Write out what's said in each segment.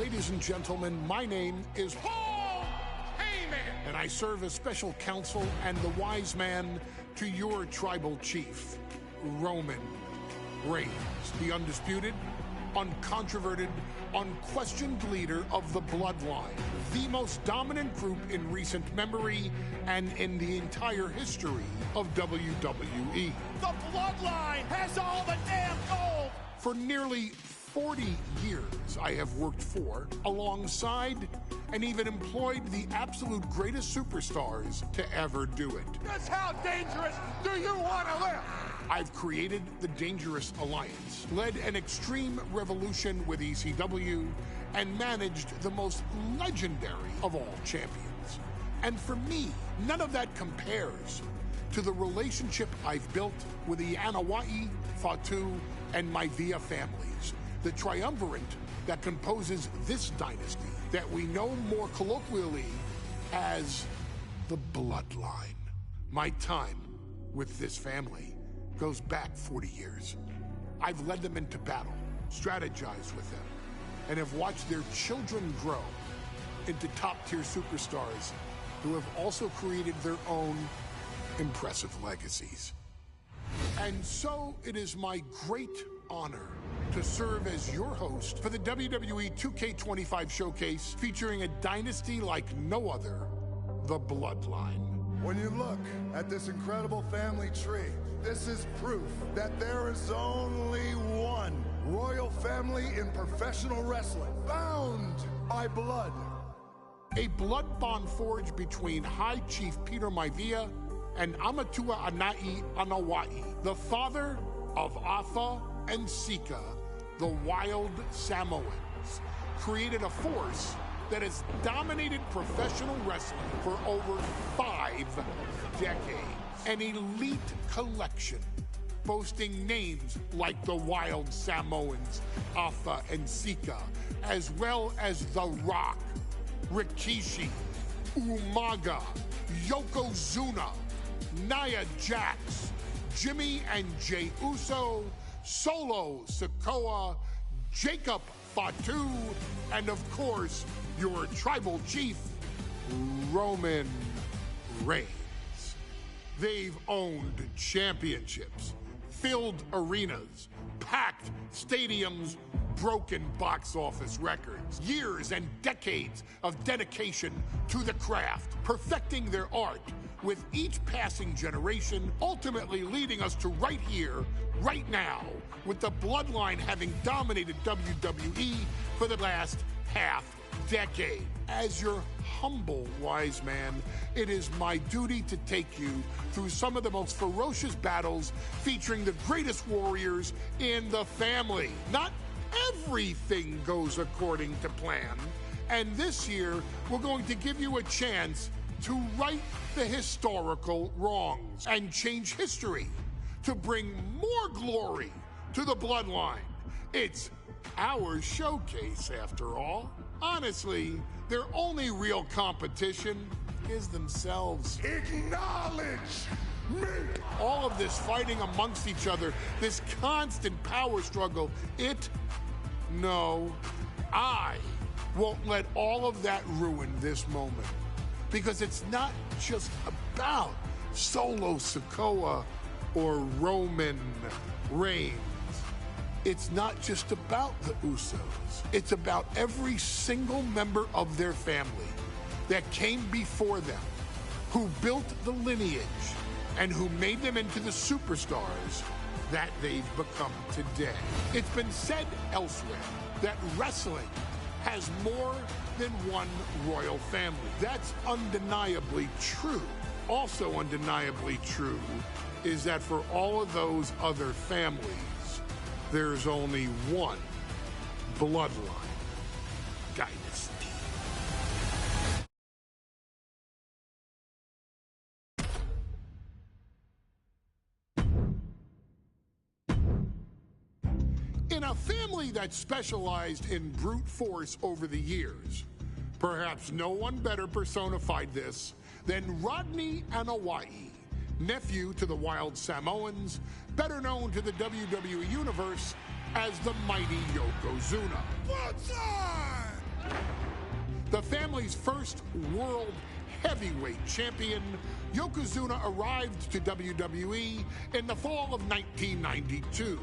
Ladies and gentlemen, my name is Paul Heyman, and I serve as special counsel and the wise man to your tribal chief, Roman Reigns, the undisputed, uncontroverted, unquestioned leader of the Bloodline, the most dominant group in recent memory and in the entire history of WWE. The Bloodline has all the damn gold! For nearly 40 years, I have worked for, alongside, and even employed the absolute greatest superstars to ever do it. Just how dangerous do you want to live? I've created the Dangerous Alliance, led an extreme revolution with ECW, and managed the most legendary of all champions. And for me, none of that compares to the relationship I've built with the Wwe, Fatu, and Wwe families, the triumvirate that composes this dynasty that we know more colloquially as the Bloodline. My time with this family goes back 40 years. I've led them into battle, strategized with them, and have watched their children grow into top-tier superstars who have also created their own impressive legacies. And so it is my great honor to serve as your host for the WWE 2K25 showcase featuring a dynasty like no other, the Bloodline. When you look at this incredible family tree, this is proof that there is only one royal family in professional wrestling, bound by blood. A blood bond forged between High Chief Peter Maivia and Amatua Anai Anawai, the father of Atha and Sika, the wild Samoans, created a force that has dominated professional wrestling for over 5 decades. An elite collection boasting names like the Wild Samoans, Atha and Sika, as well as The Rock, Rikishi, Umaga, Yokozuna, Nia Jax, Jimmy and Jey Uso, Solo Sikoa, Jacob Fatu, and of course, your tribal chief, Roman Reigns. They've owned championships, filled arenas, packed stadiums, broken box office records, years and decades of dedication to the craft, perfecting their art with each passing generation, ultimately leading us to right here, right now, with the Bloodline having dominated WWE for the last half-decade. As your humble wise man, it is my duty to take you through some of the most ferocious battles featuring the greatest warriors in the family. Not everything goes according to plan, and this year we're going to give you a chance to right the historical wrongs and change history to bring more glory to the Bloodline. It's our showcase, after all. Honestly, their only real competition is themselves. Acknowledge me! All of this fighting amongst each other, this constant power struggle, I won't let all of that ruin this moment. Because it's not just about Solo Sikoa or Roman Reigns. It's not just about the Usos. It's about every single member of their family that came before them, who built the lineage and who made them into the superstars that they've become today. It's been said elsewhere that wrestling has more than one royal family. That's undeniably true. Also undeniably true is that for all of those other families, there's only one Bloodline dynasty. In a family that specialized in brute force over the years, perhaps no one better personified this than Rodney Anawai, nephew to the Wild Samoans, better known to the WWE Universe as the mighty Yokozuna. What's on? The family's first world heavyweight champion, Yokozuna arrived to WWE in the fall of 1992.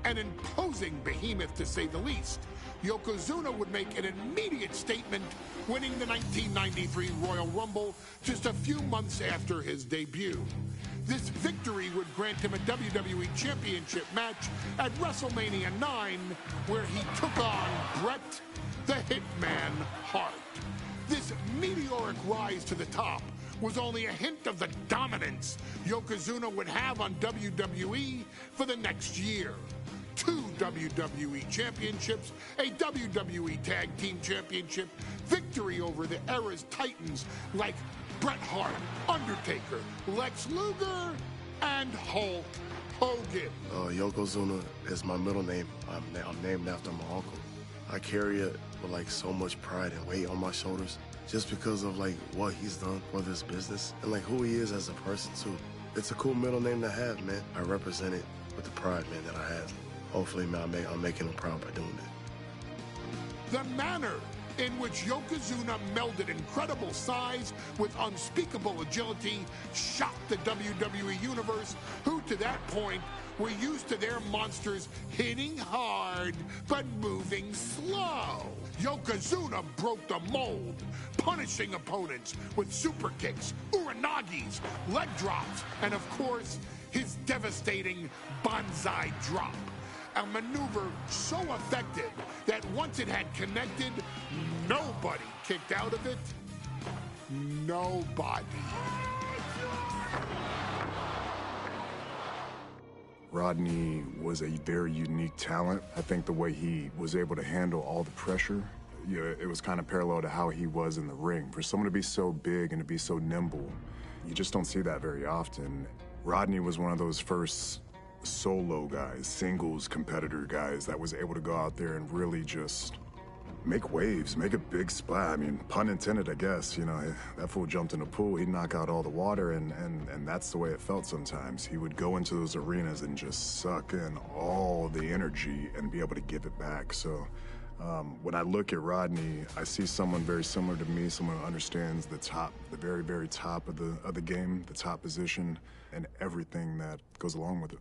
An imposing behemoth, to say the least, Yokozuna would make an immediate statement, winning the 1993 Royal Rumble just a few months after his debut. This victory would grant him a WWE Championship match at WrestleMania 9, where he took on Bret the Hitman Hart. This meteoric rise to the top was only a hint of the dominance Yokozuna would have on WWE for the next year. 2 WWE championships, a WWE Tag Team Championship, victory over the era's titans like Bret Hart, Undertaker, Lex Luger, and Hulk Hogan. Yokozuna is my middle name. I'm named after my uncle. I carry it with like so much pride and weight on my shoulders just because of like what he's done for this business and like who he is as a person too. It's a cool middle name to have, man. I represent it with the pride, man, that I have. Hopefully, man, I'm making him proud by doing it. The manner in which Yokozuna melded incredible size with unspeakable agility shocked the WWE Universe, who to that point were used to their monsters hitting hard but moving slow. Yokozuna broke the mold, punishing opponents with super kicks, uranagis, leg drops, and of course, his devastating Banzai drop. A maneuver so effective that once it had connected, nobody kicked out of it. Nobody. Rodney was a very unique talent. I think the way he was able to handle all the pressure, it was kind of parallel to how he was in the ring. For someone to be so big and to be so nimble, you just don't see that very often. Rodney was one of those first solo guys, singles competitor guys that was able to go out there and really just make waves, make a big splash. I mean, pun intended, I guess. You know, that fool jumped in the pool, he'd knock out all the water, and that's the way it felt sometimes. He would go into those arenas and just suck in all the energy and be able to give it back. So when I look at Rodney, I see someone very similar to me, someone who understands the top, the very, very top of the game, the top position, and everything that goes along with it.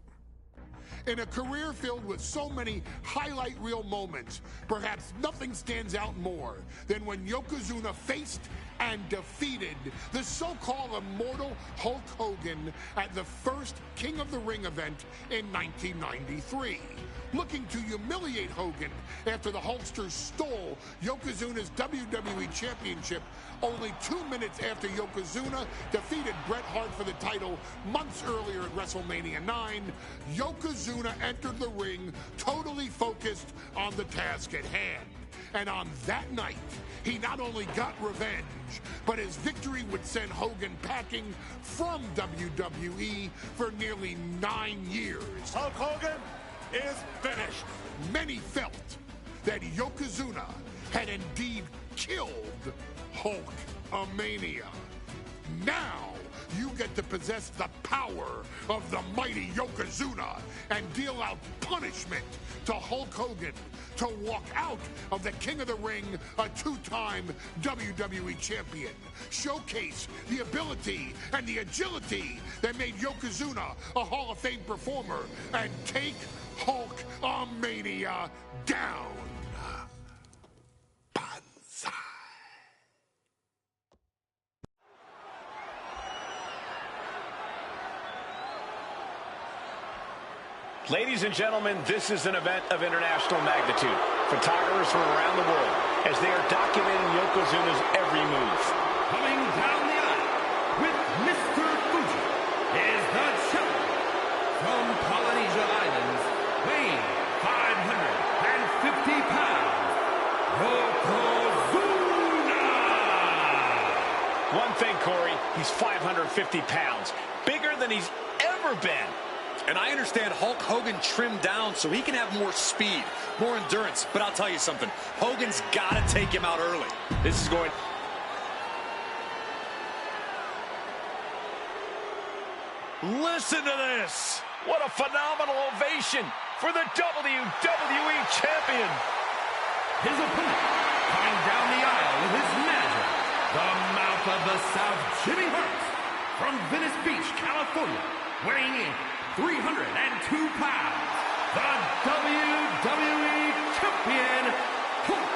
In a career filled with so many highlight reel moments, perhaps nothing stands out more than when Yokozuna faced and defeated the so-called immortal Hulk Hogan at the first King of the Ring event in 1993. Looking to humiliate Hogan after the Hulkster stole Yokozuna's WWE Championship only 2 minutes after Yokozuna defeated Bret Hart for the title months earlier at WrestleMania 9, Yokozuna entered the ring totally focused on the task at hand. And on that night, he not only got revenge, but his victory would send Hogan packing from WWE for nearly 9 years. Hulk Hogan is finished. Many felt that Yokozuna had indeed killed Hulkamania. Now you get to possess the power of the mighty Yokozuna and deal out punishment to Hulk Hogan to walk out of the King of the Ring, a 2-time WWE champion. Showcase the ability and the agility that made Yokozuna a Hall of Fame performer and take Hulkamania down. Banzai. Ladies and gentlemen, this is an event of international magnitude. Photographers from around the world as they are documenting Yokozuna's every move. Coming down the aisle with Mr. Fuji is the champion from Polynesia Islands, weighing 550 pounds, Yokozuna! One thing, Corey, he's 550 pounds, bigger than he's ever been. And I understand Hulk Hogan trimmed down so he can have more speed, more endurance. But I'll tell you something, Hogan's got to take him out early. This is going... Listen to this! What a phenomenal ovation for the WWE Champion! His opponent, coming down his manager, the mouth of the South, Jimmy Hart, from Venice Beach, California, weighing in 302 pounds, the WWE Champion, Hulk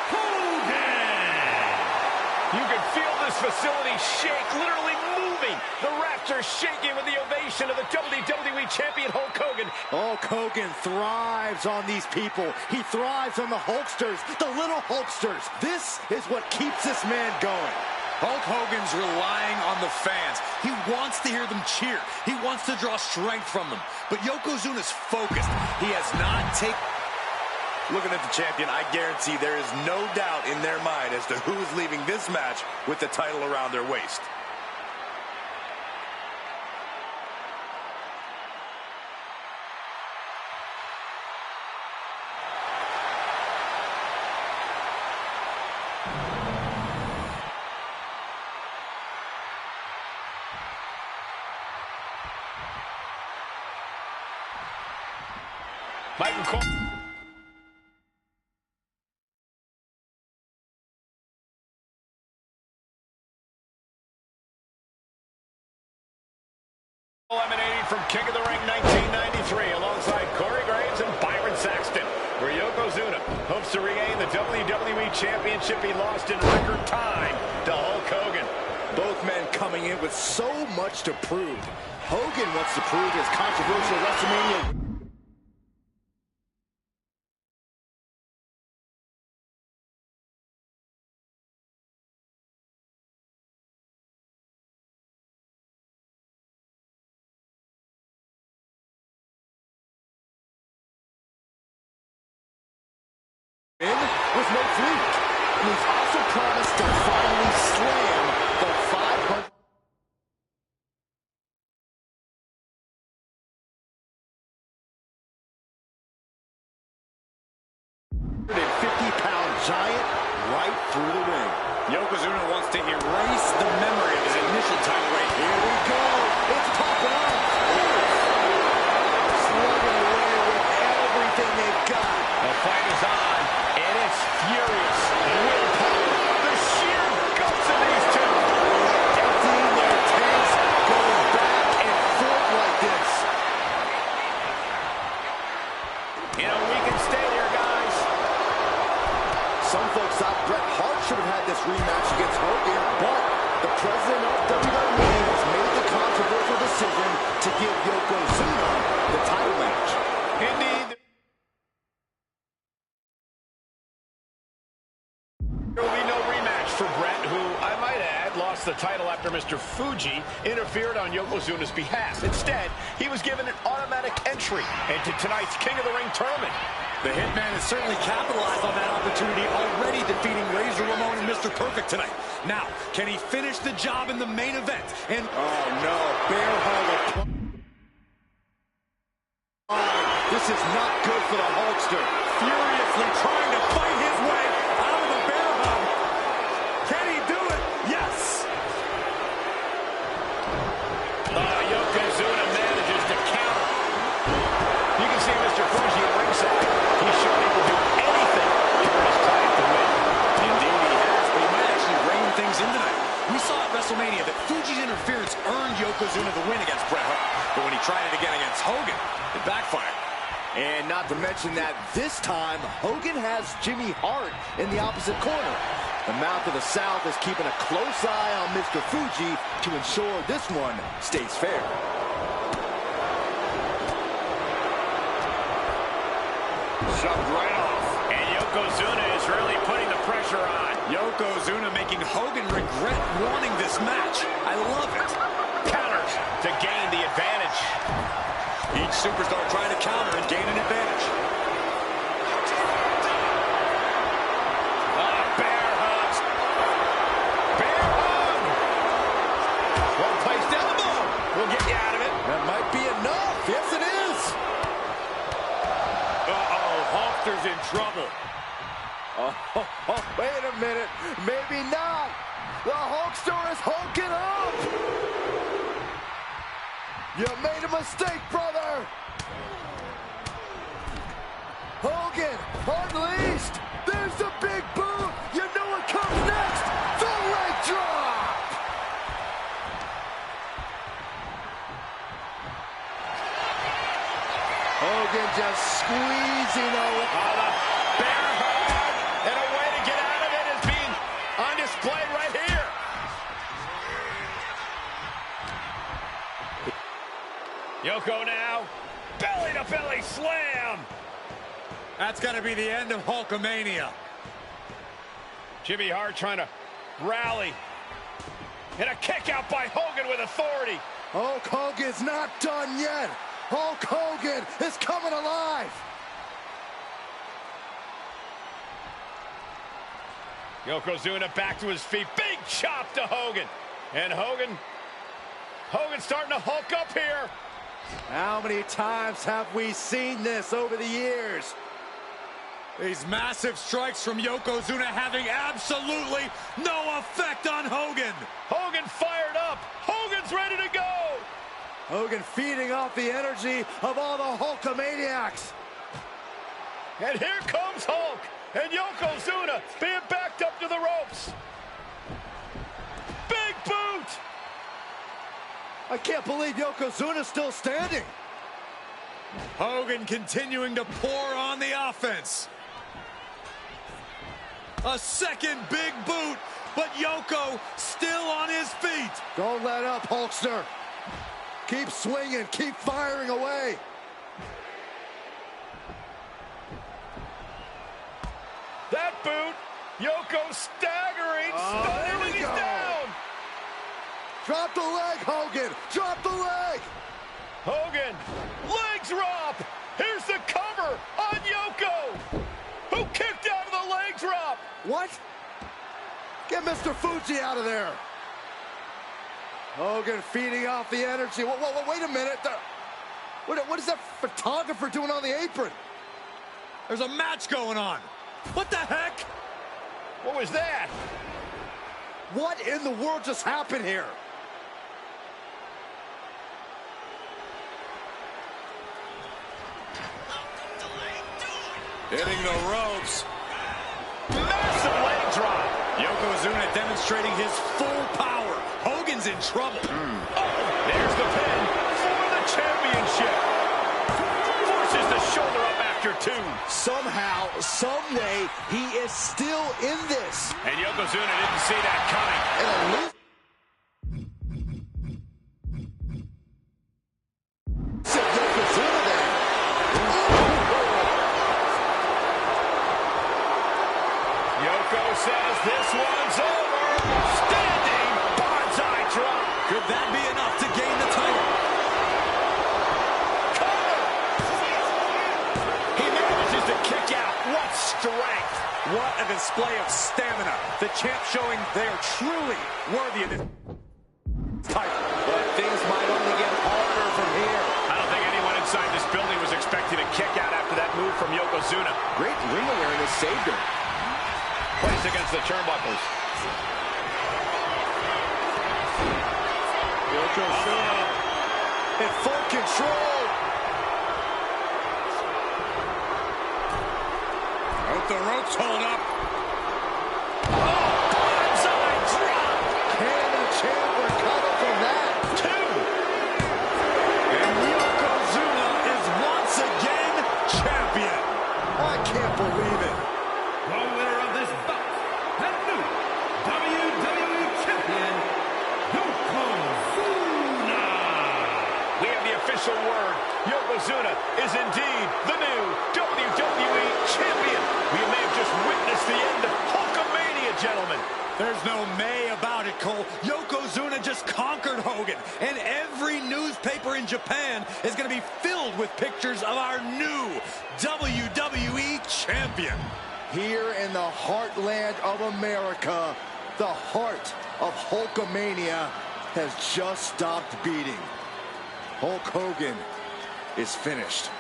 Hogan. You can feel this facility shake, literally moving. The rafters shaking with the ovation of the WWE Champion Hulk Hogan. Hulk Hogan thrives on these people. He thrives on the Hulksters, the little Hulksters. This is what keeps this man going. Hulk Hogan's relying on the fans. He wants to hear them cheer. He wants to draw strength from them. But Yokozuna's focused. He has not taken... Looking at the champion, I guarantee there is no doubt in their mind as to who is leaving this match with the title around their waist. Michael Cole. Eliminated from King of the Ring 1993 alongside Corey Graves and Byron Saxton, where Yokozuna hopes to regain the WWE Championship he lost in record time to Hulk Hogan. Both men coming in with so much to prove. Hogan wants to prove his controversial WrestleMania. With no fluke. He's also promised to finally slam the 550-pound giant right through the ring. Yokozuna wants to erase the memory of his initial title reign. Here we go. It's popping up. Slugging away with everything they've got. The fight is on, and it's furious. Willpower, the sheer guts of these two. Emptying their tanks, going back and forth like this. We can stay there, guys. Some folks thought Bret Hart should have had this rematch against Hogan, but the president of WWE has made the controversial decision to give Yokozuna the title match. Indeed. There will be no rematch for Bret, who, I might add, lost the title after Mr. Fuji interfered on Yokozuna's behalf. Instead, he was given an automatic entry into tonight's King of the Ring tournament. The Hitman has certainly capitalized on that opportunity, already defeating Razor Ramon and Mr. Perfect tonight. Now, can he finish the job in the main event? And oh no, bear hug. This is not good for the Hulkster. furiously trying to fight his way out of the bear hug. Can he do it? Yes. Yokozuna manages to counter. You can see Mr. Fuji at ringside. He's sure he will do anything to earn his client to win. Indeed he has, but he might actually rein things in tonight. We saw at WrestleMania that Fuji's interference earned Yokozuna the win against Bret Hart. But when he tried it again against Hogan, it backfired. And not to mention that this time, Hogan has Jimmy Hart in the opposite corner. The mouth of the South is keeping a close eye on Mr. Fuji to ensure this one stays fair. Shoved right off. And Yokozuna is really putting the pressure on. Yokozuna making Hogan regret wanting this match. I love it. Counters to gain the advantage. Each superstar trying to counter and gain an advantage. Bear hugs. Bear hug. Well-placed elbow. We'll get you out of it. That might be enough. Yes, it is. Hulkster's in trouble. Oh, wait a minute. Maybe not. The Hulkster is hulking up. You made a mistake, brother. Hogan unleashed. There's the big boot. You know what comes next. Hogan just squeezing away. The bear hug, and a way to get out of it is being on display right here. Yoko now, belly-to-belly slam. That's got to be the end of Hulkamania. Jimmy Hart trying to rally. And a kick out by Hogan with authority. Hulk Hogan's not done yet. Hulk Hogan is coming alive. Yokozuna back to his feet. Big chop to Hogan. And Hogan's starting to hulk up here. How many times have we seen this over the years? These massive strikes from Yokozuna having absolutely no effect on Hogan. Hogan fired up. Hogan's ready to go. Hogan feeding off the energy of all the Hulkamaniacs. And here comes Hulk. And Yokozuna being backed up to the ropes. Big boot. I can't believe Yokozuna's still standing. Hogan continuing to pour on the offense. A second big boot, but Yoko still on his feet. Don't let up, Hulkster. Keep swinging, keep firing away. That boot, Yoko staggering, stunning, he's down. Drop the leg, Hogan, drop the leg. Hogan, leg drop. Here's the cover on Yoko, who kicked out of the leg drop. What? Get Mr. Fuji out of there. Hogan feeding off the energy. Wait a minute. What is that photographer doing on the apron? There's a match going on. What the heck? What was that? What in the world just happened here? Hitting the ropes. Massive leg drop. Yokozuna demonstrating his full power. Hogan's in trouble. Oh, there's the pin for the championship. Forces the shoulder up after two. Somehow, some way, he is still in this. And Yokozuna didn't see that coming. And a loose Yokozuna there. Yoko says this one's over. Standing bonsai drop. Could that be enough to gain the title? Cover. He manages to kick out. What strength. What a display of stamina. The champ showing they are truly worthy of this title. But things might only get harder from here. I don't think anyone inside this building was expecting a kick out after that move from Yokozuna. Great ring awareness saved him. Placed against the turnbuckles. Yokozuna in full control. Hope the ropes hold up. Bonsai drop. Can the champ recover from that? Two. And Yokozuna is once again champion. I can't believe it. The winner of this bout, and new WWE Champion, Yokozuna. We have the official word. Yokozuna is indeed the new WWE Champion. We may have just witnessed the end of Hulkamania, gentlemen. There's no may about it, Cole. Yokozuna just conquered Hogan, and every newspaper in Japan is going to be filled with pictures of our new WWE Champion. Here in the heartland of America, the heart of Hulkamania has just stopped beating. Hulk Hogan is finished.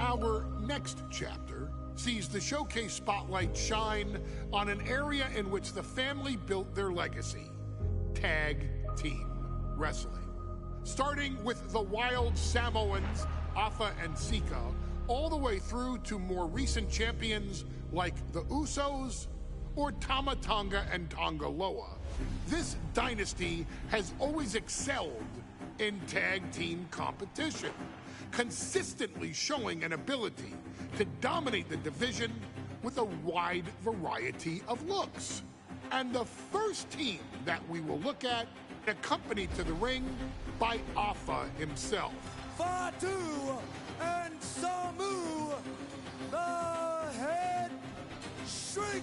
Our next chapter sees the showcase spotlight shine on an area in which the family built their legacy: tag team wrestling. Starting with the wild Samoans, Afa and Sika, all the way through to more recent champions like the Usos or Tama Tonga and Tonga Loa. This dynasty has always excelled in tag team competition, consistently showing an ability to dominate the division with a wide variety of looks. And the first team that we will look at, accompanied to the ring by Afa himself. Fatu and Samu, the Head Shrinkers.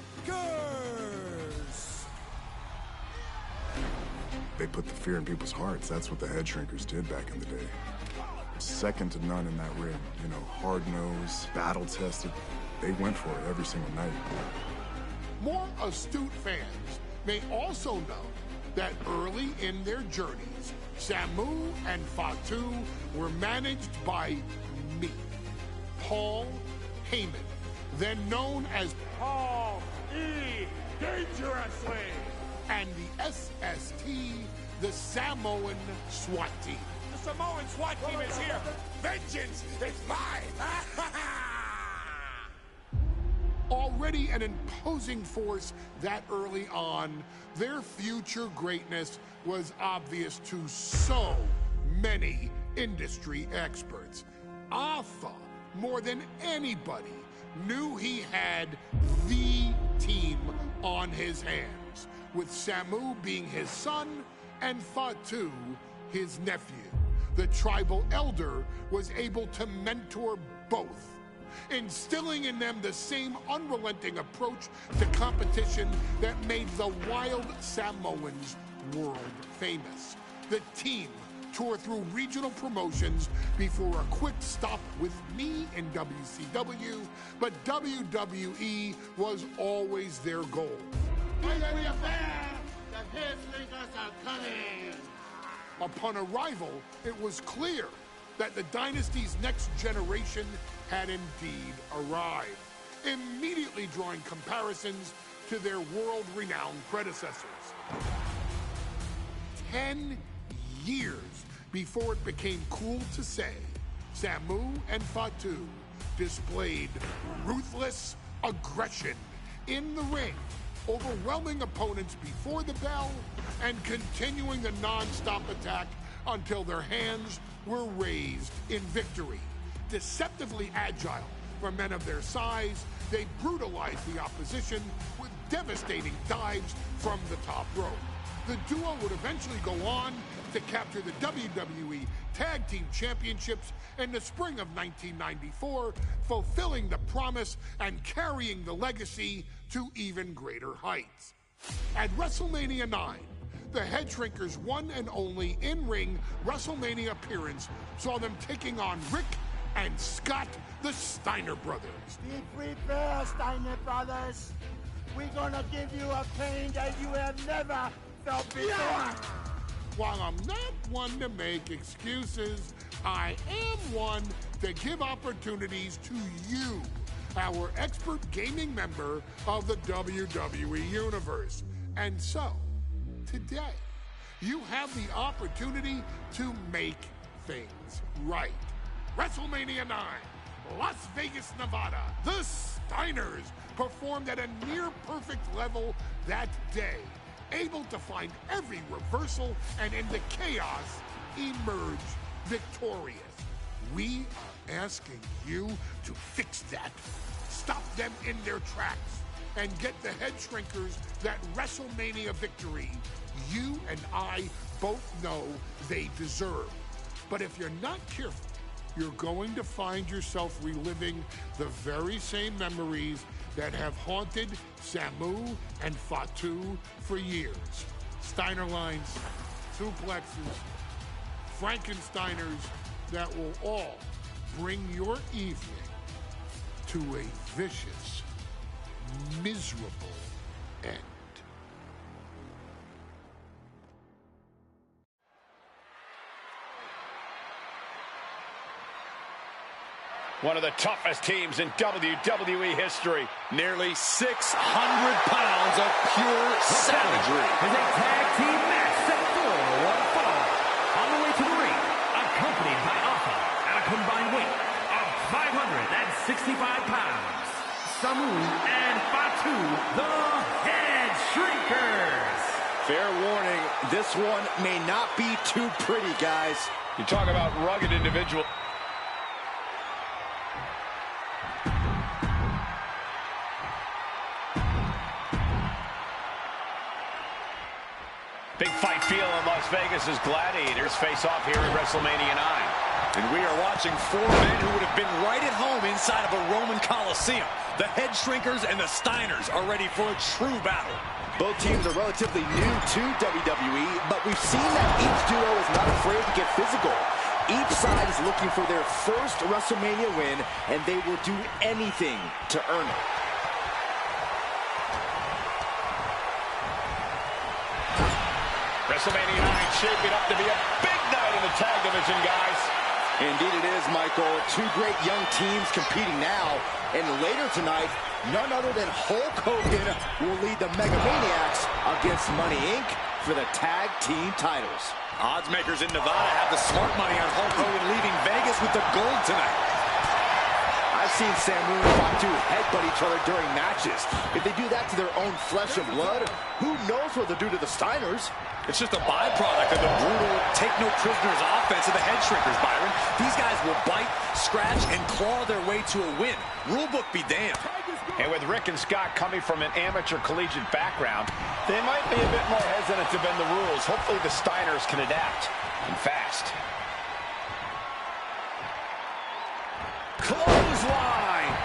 They put the fear in people's hearts. That's what the Head Shrinkers did back in the day. Second to none in that ring. You know, hard-nosed, battle-tested. They went for it every single night. More astute fans may also know that early in their journeys, Samu and Fatu were managed by me, Paul Heyman, then known as Paul E. Dangerously. and the SST, the Samoan SWAT team. The Samoan SWAT team is here. Vengeance is mine. Already an imposing force that early on, their future greatness was obvious to so many industry experts. Afa, more than anybody, knew he had the team on his hands, with Samu being his son and Fatu his nephew. The tribal elder was able to mentor both, instilling in them the same unrelenting approach to competition that made the wild Samoans world famous. The team toured through regional promotions before a quick stop with me in WCW, but WWE was always their goal. Upon arrival, it was clear that the dynasty's next generation had indeed arrived, immediately drawing comparisons to their world-renowned predecessors. 10 years before it became cool to say, Samu and Fatu displayed ruthless aggression in the ring, overwhelming opponents before the bell and continuing the non-stop attack until their hands were raised in victory. Deceptively agile for men of their size, they brutalized the opposition with devastating dives from the top rope. The duo would eventually go on to capture the WWE Tag Team Championships in the spring of 1994, fulfilling the promise and carrying the legacy to even greater heights. At WrestleMania 9, the Head Shrinkers' one and only in-ring WrestleMania appearance saw them taking on Rick and Scott, the Steiner brothers. Be prepared, Steiner brothers. We're gonna give you a pain that you have never felt before. While I'm not one to make excuses, I am one to give opportunities to you, our expert gaming member of the WWE Universe. And so, today, you have the opportunity to make things right. WrestleMania 9, Las Vegas, Nevada. The Steiners performed at a near-perfect level that day, able to find every reversal and in the chaos emerge victorious. We are asking you to fix that, stop them in their tracks, and get the Head Shrinkers that WrestleMania victory you and I both know they deserve. But if you're not careful, you're going to find yourself reliving the very same memories that have haunted Samu and Fatu for years. Steiner lines, suplexes, Frankensteiners that will all bring your evening to a vicious, miserable end. One of the toughest teams in WWE history. Nearly 600 pounds of pure savagery. Is a tag team match set for one fall. On the way to the ring, accompanied by Alpha at a combined weight of 565 pounds. Samu and Fatu, the Head Shrinkers. Fair warning, this one may not be too pretty, guys. You talk about rugged individual. Big fight feel in Las Vegas as Gladiators face off here at WrestleMania 9. And we are watching four men who would have been right at home inside of a Roman Coliseum. The Head Shrinkers and the Steiners are ready for a true battle. Both teams are relatively new to WWE, but we've seen that each duo is not afraid to get physical. Each side is looking for their first WrestleMania win, and they will do anything to earn it. WrestleMania 9 shaping up to be a big night in the tag division, guys. Indeed it is, Michael. Two great young teams competing now. And later tonight, none other than Hulk Hogan will lead the Mega Maniacs against Money Inc. for the tag team titles. Odds makers in Nevada have the smart money on Hulk Hogan leaving Vegas with the gold tonight. I've seen Samu and Fatu headbutt each other during matches. If they do that to their own flesh and blood, who knows what they'll do to the Steiners? It's just a byproduct of the brutal take-no-prisoners offense of the Head Shrinkers, Byron. These guys will bite, scratch, and claw their way to a win. Rulebook be damned. And with Rick and Scott coming from an amateur collegiate background, they might be a bit more hesitant to bend the rules. Hopefully the Steiners can adapt, and fast. Clothesline!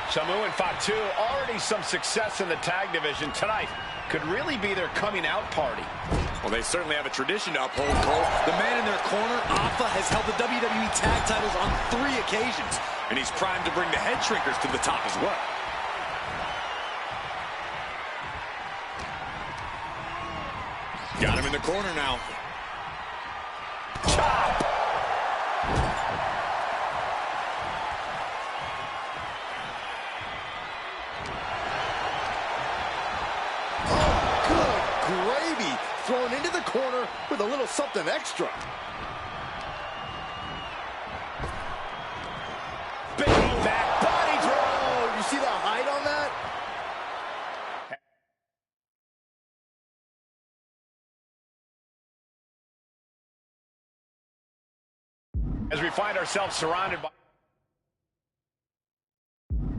Samu and Fatu, already some success in the tag division tonight. Could really be their coming out party. Well, they certainly have a tradition to uphold, Cole. The man in their corner, Alpha, has held the WWE tag titles on 3 occasions, and he's primed to bring the Head Shrinkers to the top as well. Got him in the corner now. Chop! Gravy thrown into the corner with a little something extra. Big back body throw. You see the height on that? As we find ourselves surrounded by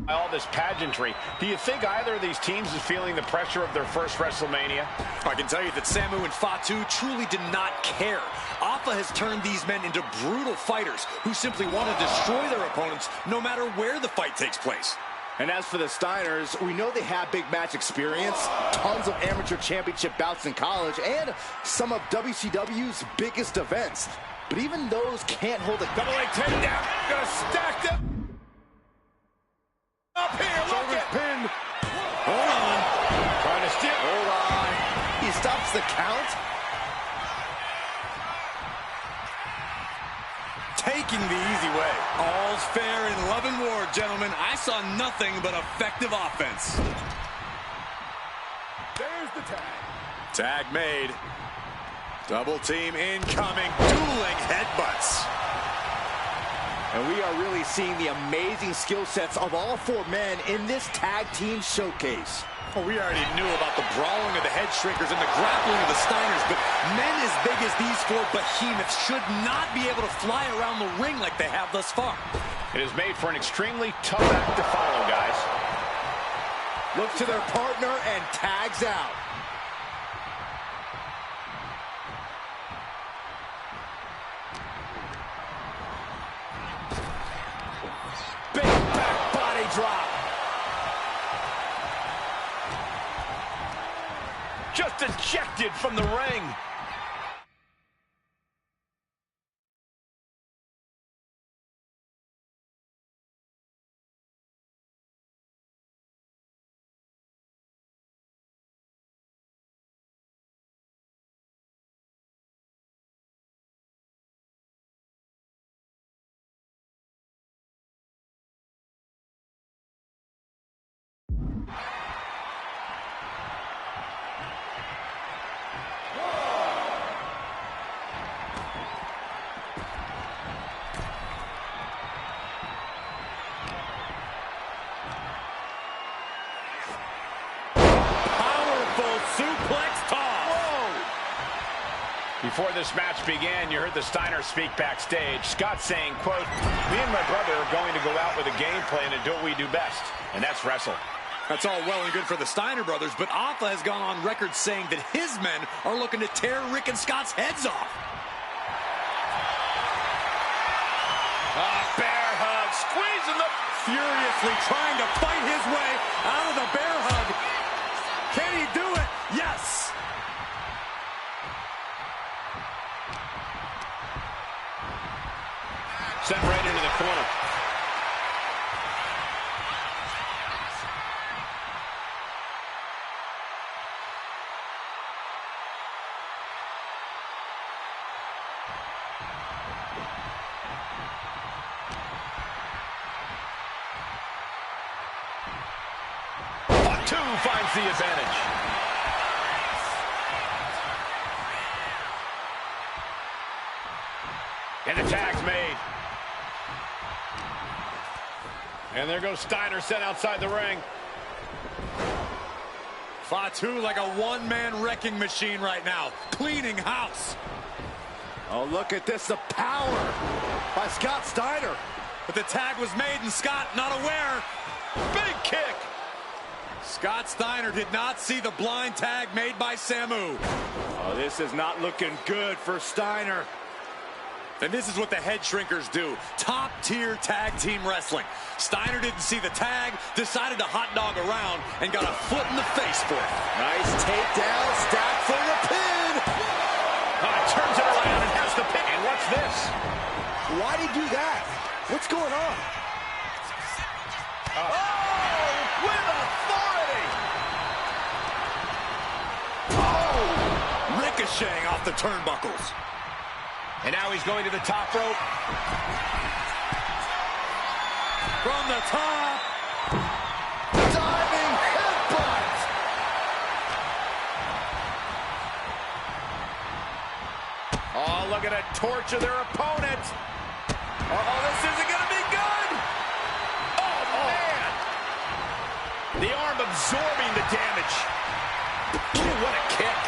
all this pageantry, do you think either of these teams is feeling the pressure of their first WrestleMania? I can tell you that Samu and Fatu truly did not care. Alpha has turned these men into brutal fighters who simply want to destroy their opponents no matter where the fight takes place. And as for the Steiners, we know they have big match experience, tons of amateur championship bouts in college, and some of WCW's biggest events. But even those can't hold a double leg takedown. Gonna stack them up here. Look at pinned. Hold on. Trying to steal. Hold on. He stops the count. Taking the easy way. All's fair in love and war, gentlemen. I saw nothing but effective offense. There's the tag. Tag made. Double team incoming. Dueling headbutts. And we are really seeing the amazing skill sets of all 4 men in this tag team showcase. Well, we already knew about the brawling of the Head Shrinkers and the grappling of the Steiners, but men as big as these 4 behemoths should not be able to fly around the ring like they have thus far. It is made for an extremely tough act to follow, guys. Looks to their partner and tags out. Big back body drop. Just ejected from the ring. Before this match began, you heard the Steiners speak backstage. Scott saying, quote, "Me and my brother are going to go out with a game plan and do what we do best, and that's wrestle." That's all well and good for the Steiner brothers, but Alpha has gone on record saying that his men are looking to tear Rick and Scott's heads off. Bear hug, squeezing the... Furiously trying to fight his way out of the bear hug. Can he do it? Yes! Sent right into the corner. Two finds the advantage. And the tag's made. And there goes Steiner, sent outside the ring. Fatu like a one-man wrecking machine right now, cleaning house. Oh, look at this, the power by Scott Steiner. But the tag was made and Scott not aware. Big kick. Scott Steiner did not see the blind tag made by Samu. Oh, this is not looking good for Steiner. And this is what the Head Shrinkers do. Top-tier tag team wrestling. Steiner didn't see the tag, decided to hot dog around, and got a foot in the face for it. Nice takedown, stack for the pin. Turns it around and has the pin. And what's this? Why'd he do that? What's going on? With authority. Ricocheting off the turnbuckles. And now he's going to the top rope. From the top. Diving headbutt. Oh, look at it. Torture their opponent. This isn't going to be good. Oh, man. The arm absorbing the damage. Ooh, what a kick.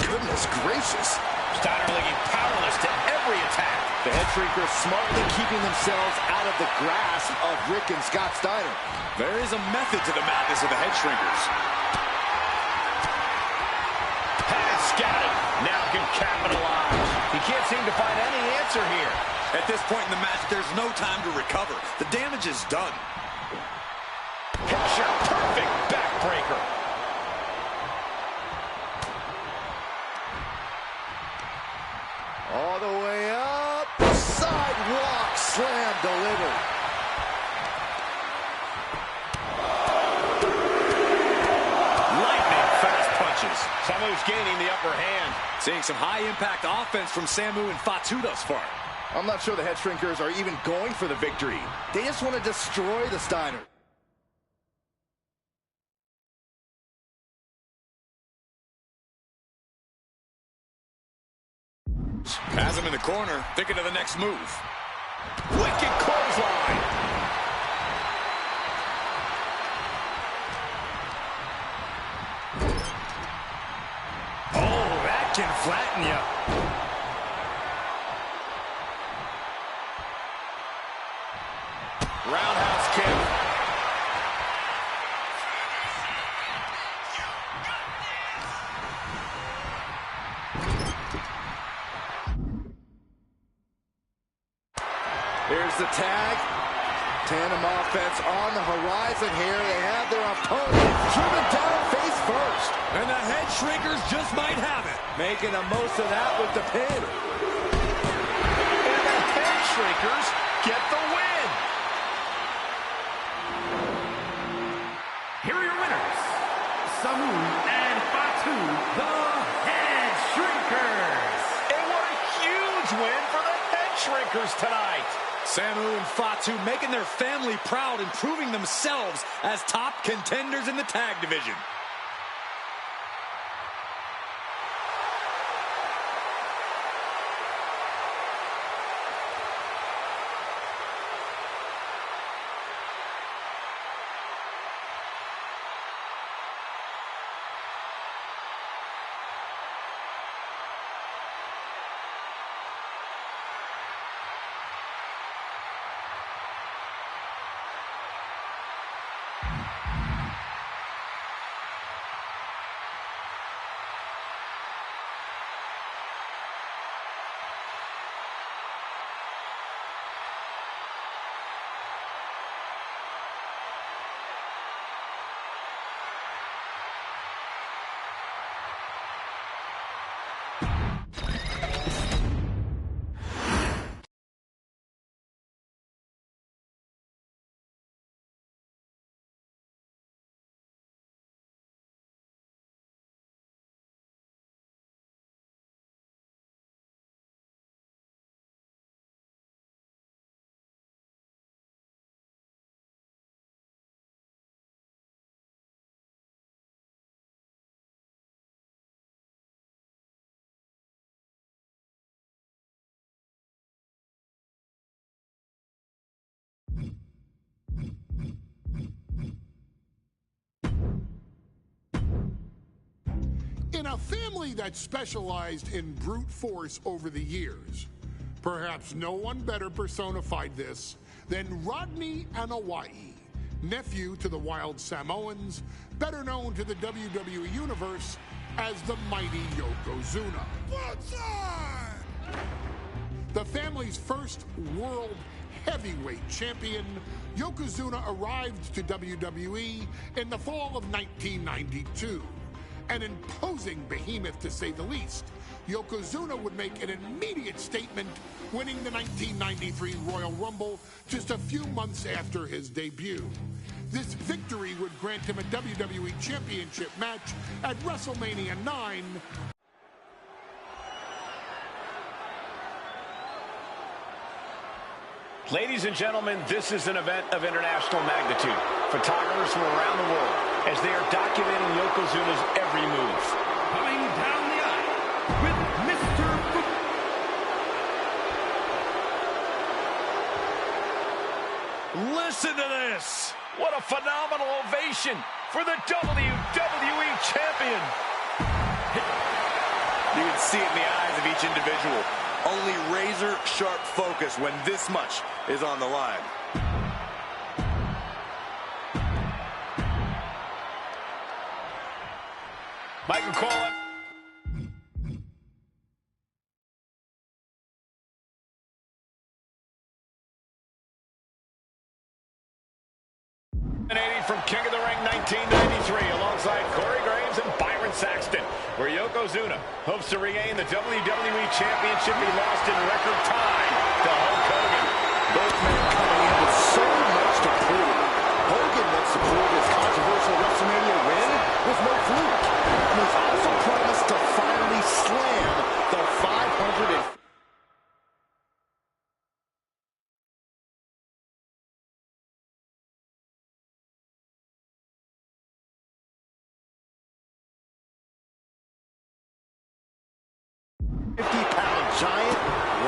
Goodness gracious. Steiner looking powerless to every attack. The Head Shrinkers smartly keeping themselves out of the grasp of Rick and Scott Steiner. There is a method to the madness of the Head Shrinkers. Has scattered. Now can capitalize. He can't seem to find any answer here. At this point in the match, there's no time to recover. The damage is done. Picture perfect backbreaker. All the way up. Sidewalk slam delivered. Lightning fast punches. Samu's gaining the upper hand. Seeing some high-impact offense from Samu and Fatu thus far. I'm not sure the Head Shrinkers are even going for the victory. They just want to destroy the Steiner. Has him in the corner, thinking of the next move. Wicked clothesline. Oh, that can flatten you. Roundhouse kick. Here's the tag. Tandem offense on the horizon here. They have their opponent driven down face first. And the Head Shrinkers just might have it. Making the most of that with the pin. And the Head Shrinkers get the win. Here are your winners, Samu and Fatu, the Head Shrinkers. And what a huge win for the Head Shrinkers tonight. Samu and Fatu making their family proud and proving themselves as top contenders in the tag division. In a family that specialized in brute force over the years, perhaps no one better personified this than Rodney Anoa'i, nephew to the Wild Samoans, better known to the WWE Universe as the mighty Yokozuna. The family's first world heavyweight champion, Yokozuna arrived to WWE in the fall of 1992. An imposing behemoth, to say the least, Yokozuna would make an immediate statement, winning the 1993 Royal Rumble just a few months after his debut. This victory would grant him a WWE Championship match at WrestleMania 9. Ladies and gentlemen, this is an event of international magnitude. Photographers from around the world as they are documenting Yokozuna's every move. Coming down the aisle with Mr. Listen to this. What a phenomenal ovation for the WWE Champion. You can see it in the eyes of each individual. Only razor-sharp focus when this much is on the line. Michael Cole. From King of the Ring 1993 alongside Corey Graves and Byron Saxton, where Yokozuna hopes to regain the WWE Championship he lost in record time to Hulk Hogan. Both men coming in with so much to prove. Hogan wants to prove his controversial WrestleMania win with no fluke. And he's also promised to finally slam the 500. Giant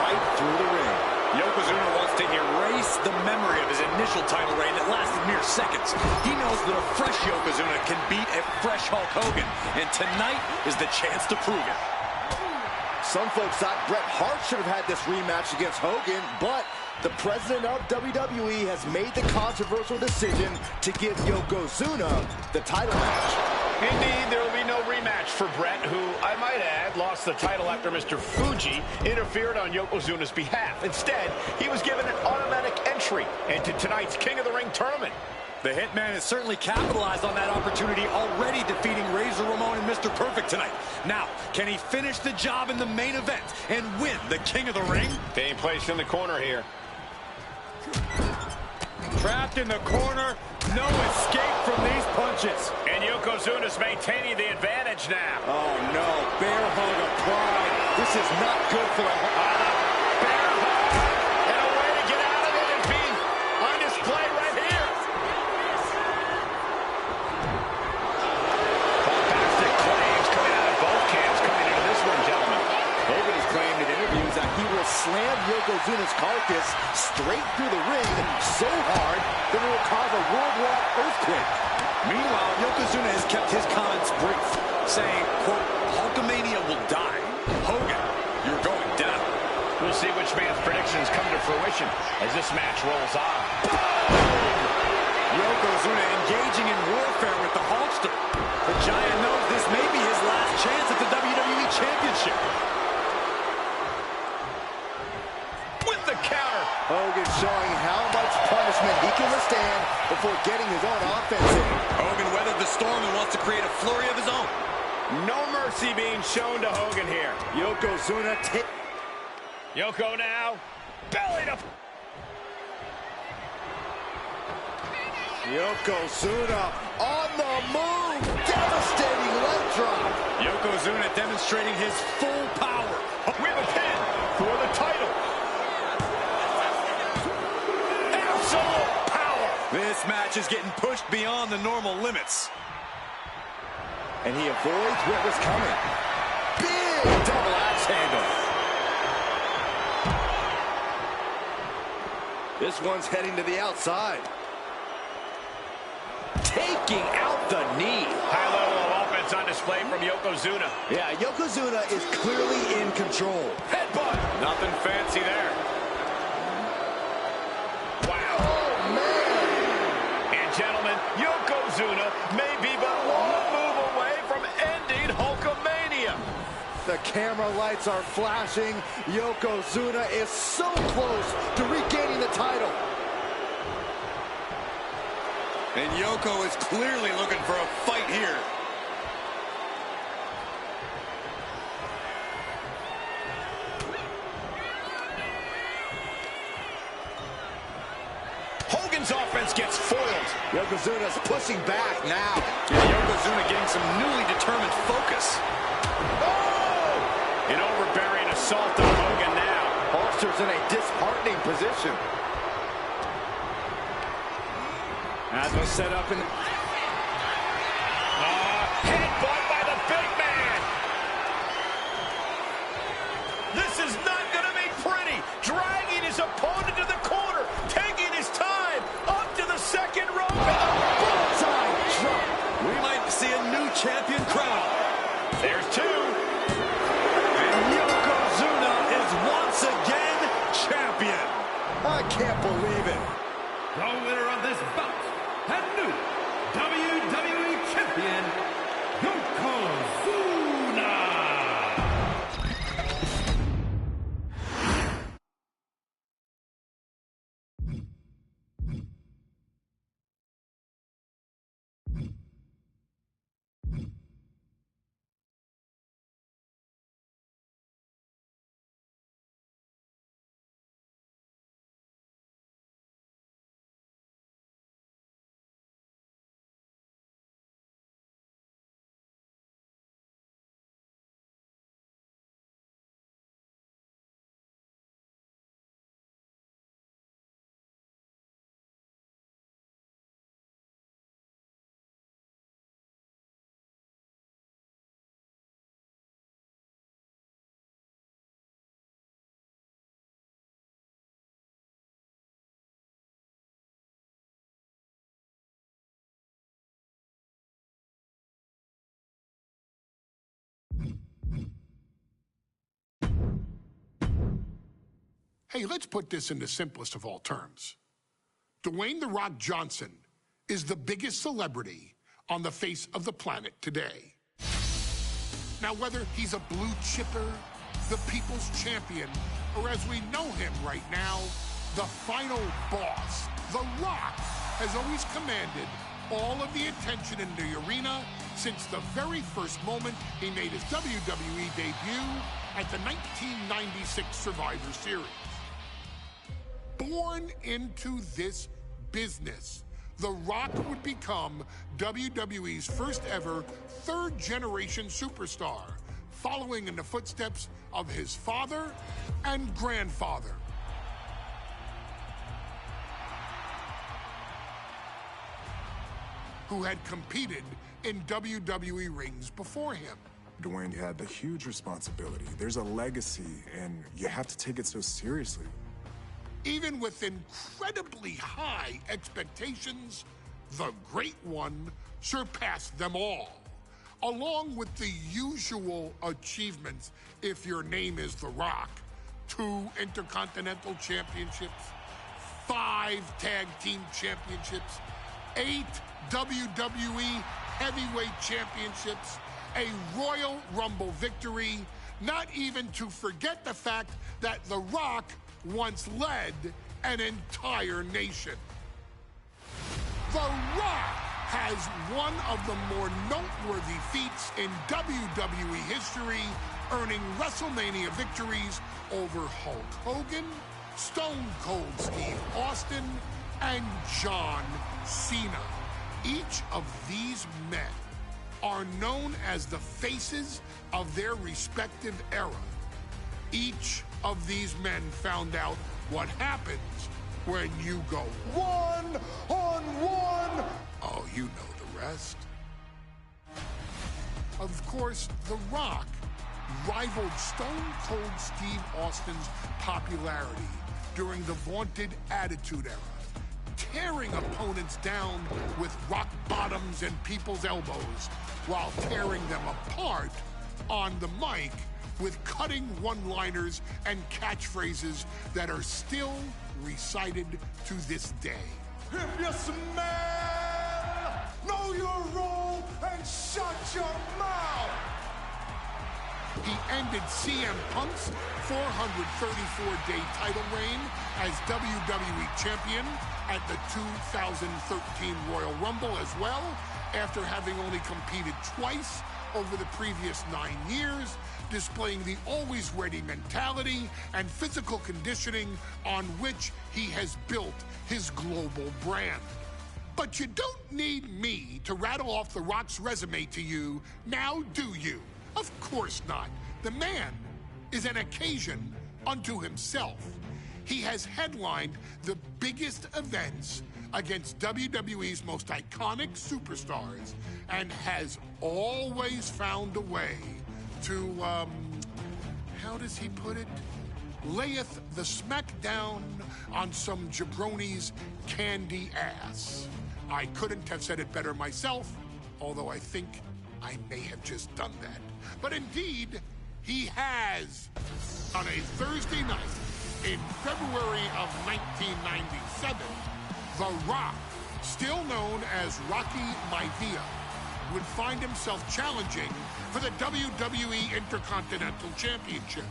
right through the ring. Yokozuna wants to erase the memory of his initial title reign that lasted mere seconds. He knows that a fresh Yokozuna can beat a fresh Hulk Hogan, and tonight is the chance to prove it. Some folks thought Bret Hart should have had this rematch against Hogan, but the president of WWE has made the controversial decision to give Yokozuna the title match. Indeed, there will be no rematch for Bret, who, I might add, lost the title after Mr. Fuji interfered on Yokozuna's behalf. Instead, he was given an automatic entry into tonight's King of the Ring tournament. The Hitman has certainly capitalized on that opportunity, already defeating Razor Ramon and Mr. Perfect tonight. Now, can he finish the job in the main event and win the King of the Ring? Being placed in the corner here. Trapped in the corner, no escape from these punches. And Yokozuna's maintaining the advantage now. Oh no, bear hug of pride. This is not good for the bear hug. And a way to get out of it and be on display right here. Bombastic claims coming out of both camps coming into this one, gentlemen. Hogan has claimed in interviews that he will slam Yokozuna's carcass straight through the ring so hard that it will cause a worldwide earthquake. Meanwhile, Yokozuna has kept his comments brief, saying, quote, Hulkamania will die. Hogan, you're going down. We'll see which man's predictions come to fruition as this match rolls on. Yokozuna engaging in warfare with the Hulkster. The Giant knows this may be his last chance at the WWE Championship. With the counter. Hogan showing how much punishment he can withstand before getting his own offense in. Hogan weathered the storm and wants to create a flurry of his own. No mercy being shown to Hogan here. Yokozuna Yoko now. Belly to... Yokozuna on the move. Devastating leg drop. Yokozuna demonstrating his full power. With a pin for the title. Absolute power. This match is getting pushed beyond the normal limits. And he avoids what was coming. Big double axe handle. This one's heading to the outside. Taking out the knee. High level of offense on display from Yokozuna. Yokozuna. Yeah, Yokozuna is clearly in control. Headbutt. Nothing fancy there. Wow. Oh, man. And gentlemen, Yokozuna may be but one move away from ending Hulkamania. The camera lights are flashing. Yokozuna is so close to regaining the title. And Yoko is clearly looking for a fight here. Hogan's offense gets foiled. Yokozuna's pushing back now. Yeah, Yokozuna getting some newly determined focus. An overbearing assault on Hogan now. Hulkster's in a disheartening position. As was set up in... Headbutt by the big man. This is not going to be pretty. Dragging his opponent to the corner. Taking his time. Up to the second rope. And the bullseye drop. We might see a new champion crowned. There's two. And Yokozuna is once again champion. I can't believe it. The winner of this bout and new WWE Champion, Yokozuna. Hey, let's put this in the simplest of all terms. Dwayne "The Rock" Johnson is the biggest celebrity on the face of the planet today. Now, whether he's a blue chipper, the people's champion, or as we know him right now, the final boss, The Rock has always commanded all of the attention in the arena since the very first moment he made his WWE debut at the 1996 Survivor Series. Born into this business, The Rock would become WWE's first ever third-generation superstar, following in the footsteps of his father and grandfather. Who had competed in WWE rings before him. Dwayne had the huge responsibility. There's a legacy, and you have to take it so seriously. Even with incredibly high expectations, the Great One surpassed them all, along with the usual achievements if your name is The Rock: 2 Intercontinental Championships, 5 Tag Team Championships, 8 WWE Heavyweight Championships, a Royal Rumble victory, not even to forget the fact that The Rock once led an entire nation. The Rock has one of the more noteworthy feats in WWE history, earning WrestleMania victories over Hulk Hogan, Stone Cold Steve Austin, and John Cena. Each of these men are known as the faces of their respective era. Each of these men found out what happens when you go one-on-one. Oh, you know the rest. Of course, The Rock rivaled Stone Cold Steve Austin's popularity during the vaunted Attitude Era, tearing opponents down with rock bottoms and people's elbows, while tearing them apart on the mic with cutting one-liners and catchphrases that are still recited to this day. If you smell, know your role and shut your mouth. He ended CM Punk's 434-day title reign as WWE Champion at the 2013 Royal Rumble as well, after having only competed twice over the previous 9 years, displaying the always-ready mentality and physical conditioning on which he has built his global brand. But you don't need me to rattle off The Rock's resume to you, now do you? Of course not. The man is an occasion unto himself. He has headlined the biggest events against WWE's most iconic superstars and has always found a way to, how does he put it? Layeth the smackdown on some jabroni's candy ass. I couldn't have said it better myself, although I think I may have just done that. But indeed, he has. On a Thursday night in February of 1997, The Rock, still known as Rocky Maivia, would find himself challenging for the WWE Intercontinental Championship.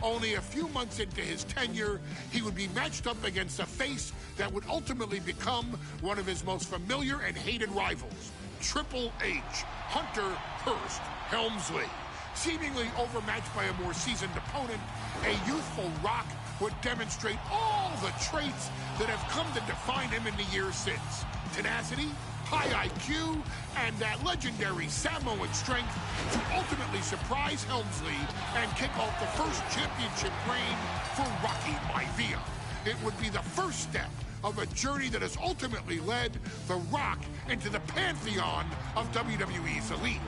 Only a few months into his tenure, he would be matched up against a face that would ultimately become one of his most familiar and hated rivals, Triple H, Hunter Hearst Helmsley. Seemingly overmatched by a more seasoned opponent, a youthful Rock would demonstrate all the traits that have come to define him in the years since. Tenacity, high IQ, and that legendary Samoan strength to ultimately surprise Helmsley and kick off the first championship reign for Rocky Maivia. It would be the first step of a journey that has ultimately led The Rock into the pantheon of WWE's elite.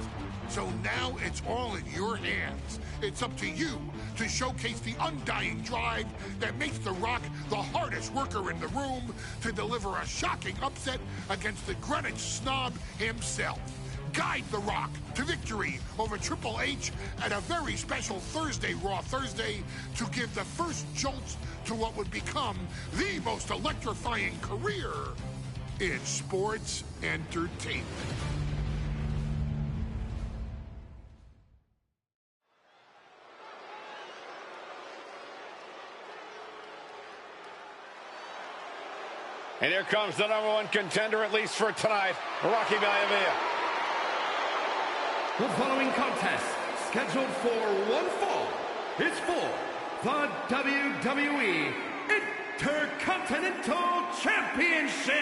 So now it's all in your hands. It's up to you to showcase the undying drive that makes The Rock the hardest worker in the room to deliver a shocking upset against the Greenwich snob himself. Guide The Rock to victory over Triple H at a very special Thursday, Raw Thursday, to give the first jolts to what would become the most electrifying career in sports entertainment. And here comes the #1 contender, at least for tonight, Rocky Maivia. The following contest, scheduled for one fall, is for the WWE Intercontinental Championship.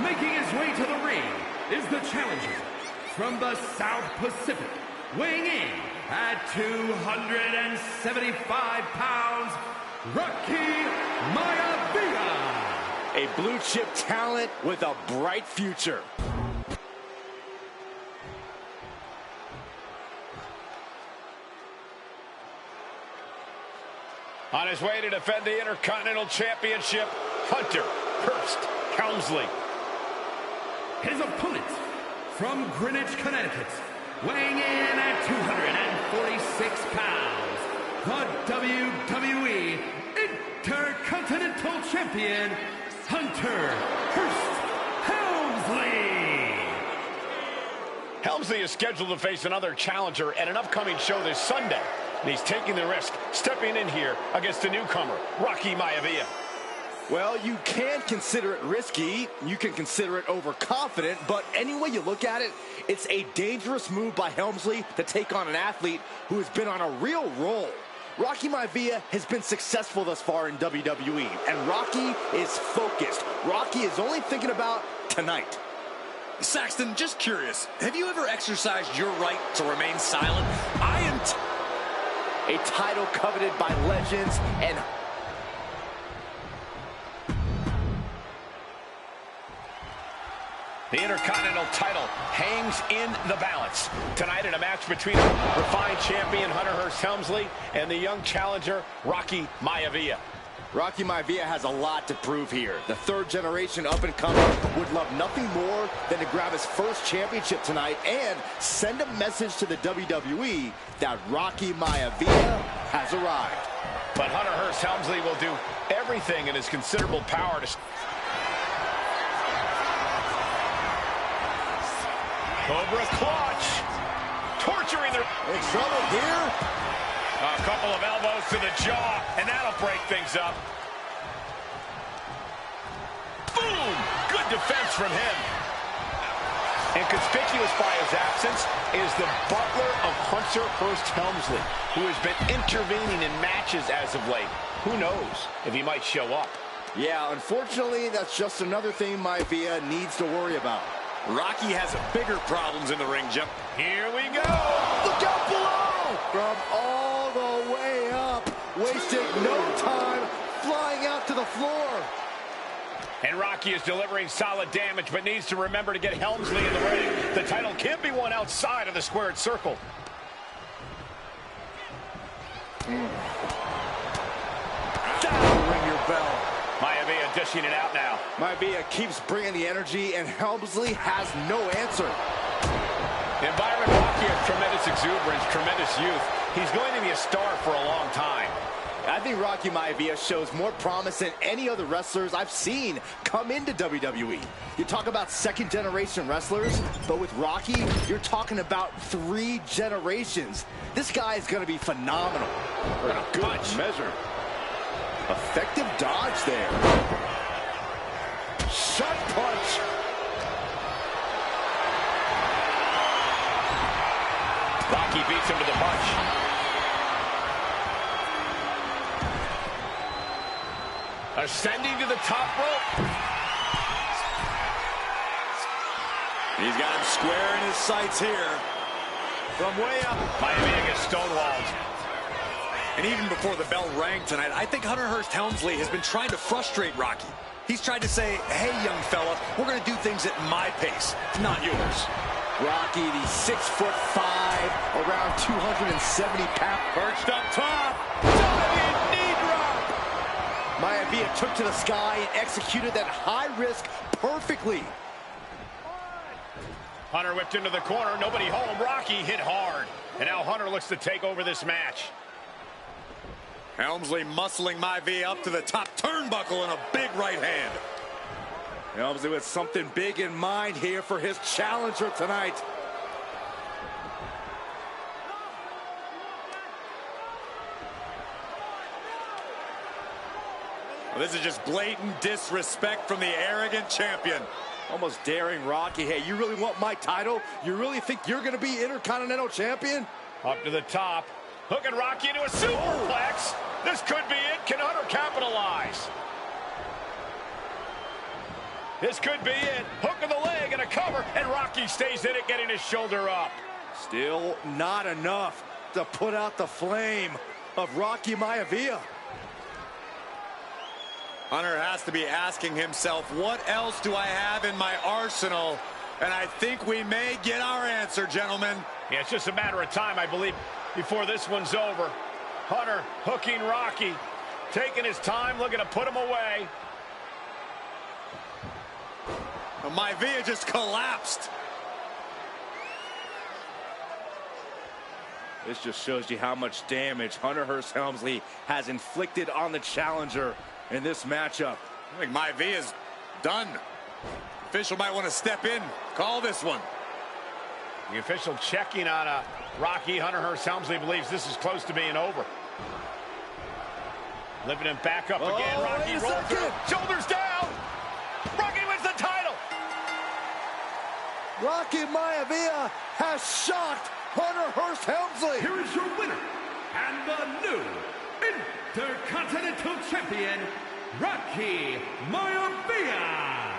Making his way to the ring is the challenger from the South Pacific, weighing in at 275 pounds, Rocky Maivia. A blue chip talent with a bright future. On his way to defend the Intercontinental Championship, Hunter Hearst Helmsley. His opponent from Greenwich, Connecticut, weighing in at 246 pounds, the WWE Intercontinental Champion, Hunter Hearst Helmsley. Helmsley is scheduled to face another challenger at an upcoming show this Sunday. And he's taking the risk, stepping in here against a newcomer, Rocky Maivia. Well, you can consider it risky, you can consider it overconfident, but any way you look at it, it's a dangerous move by Helmsley to take on an athlete who has been on a real roll. Rocky Maivia has been successful thus far in WWE, and Rocky is focused. Rocky is only thinking about tonight. Saxton, just curious, have you ever exercised your right to remain silent? I am a title coveted by legends and the Intercontinental title hangs in the balance. Tonight in a match between refined champion Hunter Hearst Helmsley and the young challenger Rocky Maivia. Rocky Maivia has a lot to prove here. The third-generation up-and-comer would love nothing more than to grab his first championship tonight and send a message to the WWE that Rocky Maivia has arrived. But Hunter Hearst Helmsley will do everything in his considerable power to... Cobra clutch. Torturing their... In trouble here. A couple of elbows to the jaw, and that'll break things up. Boom! Good defense from him. And conspicuous by his absence is the butler of Hunter Hearst Helmsley, who has been intervening in matches as of late. Who knows if he might show up? Yeah, unfortunately, that's just another thing Maivia needs to worry about. Rocky has bigger problems in the ring, Jim. Here we go! Look out below! From all the way up, wasting no time, flying out to the floor. And Rocky is delivering solid damage, but needs to remember to get Helmsley in the ring. The title can't be won outside of the squared circle. That'll ring your bell. Maivia dishing it out now. Maivia keeps bringing the energy, and Helmsley has no answer. Environment Rocky has tremendous exuberance, tremendous youth. He's going to be a star for a long time. I think Rocky Maivia shows more promise than any other wrestlers I've seen come into WWE. You talk about second-generation wrestlers, but with Rocky, you're talking about 3 generations. This guy is going to be phenomenal. For a good measure. Effective dodge there. Shot punch. Rocky beats him to the punch. Ascending to the top rope. He's got him square in his sights here. From way up. Maivia gets stonewalled. And even before the bell rang tonight, I think Hunter Hearst Helmsley has been trying to frustrate Rocky. He's tried to say, hey, young fella, we're going to do things at my pace, not yours. Rocky, the 6'5", around 270 pounds. Perched up top. Diving knee drop. Maivia took to the sky and executed that high risk perfectly. Hunter whipped into the corner. Nobody home. Rocky hit hard. And now Hunter looks to take over this match. Helmsley muscling Maivia up to the top turnbuckle in a big right hand. Helmsley with something big in mind here for his challenger tonight. Well, this is just blatant disrespect from the arrogant champion. Almost daring Rocky. Hey, you really want my title? You really think you're going to be Intercontinental Champion? Up to the top. Hooking Rocky into a superplex. This could be it. Can Hunter capitalize? This could be it. Hook of the leg and a cover, and Rocky stays in it, getting his shoulder up. Still not enough to put out the flame of Rocky Maivia. Hunter has to be asking himself, what else do I have in my arsenal? And I think we may get our answer, gentlemen. Yeah, it's just a matter of time, I believe, before this one's over. Hunter hooking Rocky, taking his time, looking to put him away. Maivia just collapsed. This just shows you how much damage Hunter Hearst Helmsley has inflicted on the challenger in this matchup. I think Maivia's done. Official might want to step in, call this one. The official checking on Rocky. Hunter Hearst Helmsley believes this is close to being over. Lifting him back up again. Rocky rolls through. Shoulders down. Rocky wins the title. Rocky Maivia has shocked Hunter Hearst Helmsley. Here is your winner and the new Intercontinental Champion, Rocky Maivia.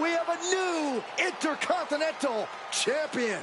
We have a new Intercontinental Champion.